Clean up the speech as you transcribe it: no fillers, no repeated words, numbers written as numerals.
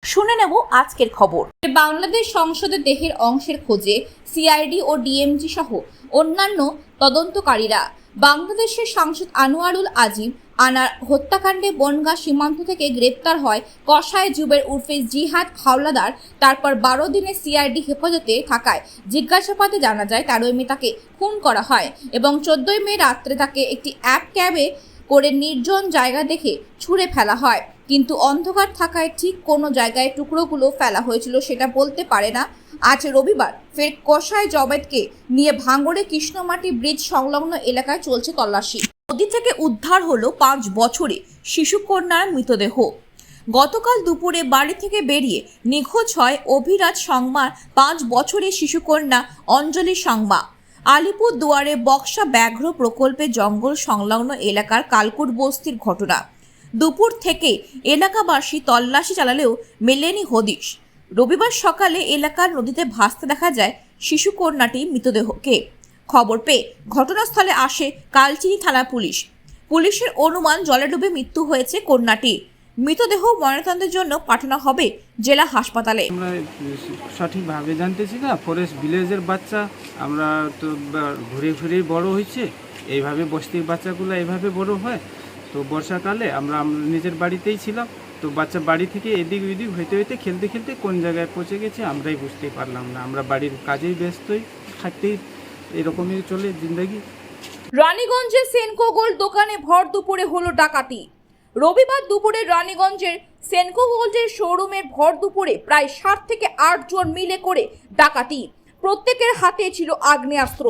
শুনে নেব আজকের খবর। বাংলাদেশ সংসদের দেহের অংশের খোঁজে সিআইডি ও ডিএমজি সহ অন্যান্য তদন্তকারীরা বাংলাদেশের সাংসদ আনোয়ারুল আজিম আনার হত্যাকাণ্ডে বনগাঁ সীমান্ত থেকে গ্রেপ্তার হয় কসাই জুবের উর্ফে জিহাদ হাওলাদার। তারপর 12 দিনের সিআইডি হেফাজতে থাকায় জিজ্ঞাসাবাদে জানা যায় 13 মে তাকে খুন করা হয় এবং 14 মে রাত্রে তাকে একটি ক্যাবে করে নির্জন জায়গা দেখে ছুঁড়ে ফেলা হয়। কিন্তু অন্ধকার থাকায় ঠিক কোন জায়গায় টুকরোগুলো ফেলা হয়েছিল সেটা বলতে পারে না। আজ রবিবার ফের কসাই জবেদকে নিয়ে ভাঙড়ে কৃষ্ণমাটি ব্রিজ সংলগ্ন এলাকায় চলছে তল্লাশি। নদী থেকে উদ্ধার হলো 5 বছরে শিশুকন্যার মৃতদেহ। গতকাল দুপুরে বাড়ি থেকে বেরিয়ে নিখোঁজ হয় অভিরাজ সংমার 5 বছরের শিশুকন্যা অঞ্জলি সংমা। আলিপুর দুয়ারে বক্সা ব্যাঘ্র প্রকল্পে জঙ্গল সংলগ্ন এলাকার কালকুট বস্তির ঘটনা। দুপুর থেকে এলাকাবাসী তল্লাশি চালালেও মেলেনি হদিশ। রবিবার সকালে এলাকার নদীতে ভাসতে দেখা যায় শিশুকন্যাটি মৃতদেহকে। খবর পেয়ে ঘটনাস্থলে আসে কালচিনি থানা পুলিশ। পুলিশের অনুমান জলে ডুবে মৃত্যু হয়েছে কন্যাটির। মৃতদেহ ময়নাতদন্তের জন্য পাঠানো হবে জেলা হাসপাতালে। আমরা সঠিকভাবে জানতেছি না, ফরেস্ট ভিলেজের বাচ্চা আমরা তো ঘুরে ঘুরে বড় হয়েছে, এইভাবে বস্তির বাচ্চাগুলো এইভাবে বড় হয়। তো বর্ষাকালে আমরা নিজের বাড়িতেই ছিলাম, তো বাচ্চা বাড়ি থেকে এদিক ওইদিক হইতে হইতে খেলতে খেলতে কোন জায়গায় পৌঁছে গেছে আমরাই বুঝতেই পারলাম না। আমরা বাড়ির কাজেই ব্যস্তই থাকতেই এরকমই চলে জিন্দগি। রানীগঞ্জের সেনকো গোল্ড দোকানে ভর দুপুরে হলো ডাকাতি। রবিবার দুপুরে রানীগঞ্জের সেনকো গোল্ডের শোরুমের ভর দুপুরে প্রায় 7 থেকে 8 জন মিলে করে ডাকাতি। প্রত্যেকের হাতে ছিল আগ্নেয়াস্ত্র।